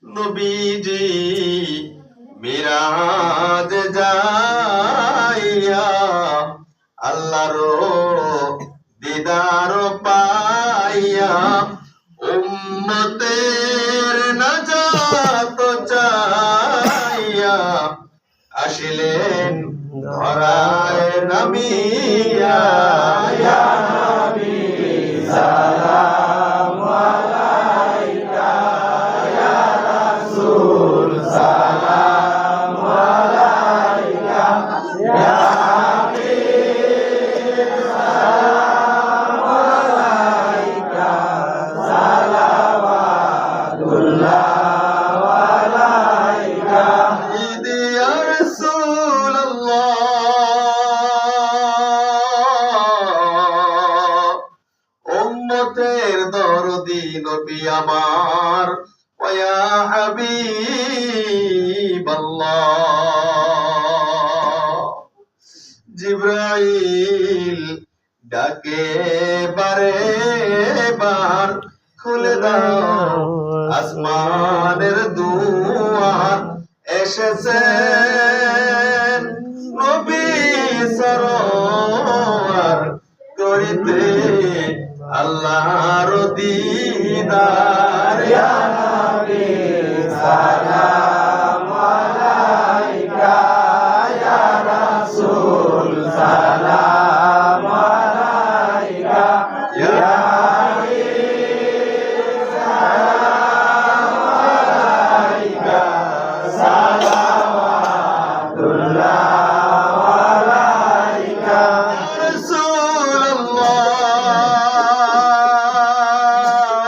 নবীজি মিরাজ যাইয়া আল্লাহর দিদার পাইয়া উম্মতের নাজাত চাইয়া আসিলেন ধরায় নামিয়া ইয়া নবী সালাম আলাইকা ইয়া রাসূল সালাম আলাইকা ইয়া হাবিব সালাম আলাইকা সালাওয়াতুল্লাহ আলাইকা ইয়া রাসূলুল্লাহ উম্মতের দরদি নবী আমার ওয়া হাবিবাল্লাহ জিবরাইল ডাকে বারে বার খুলে দাও আসমানের দুয়ার এসেছে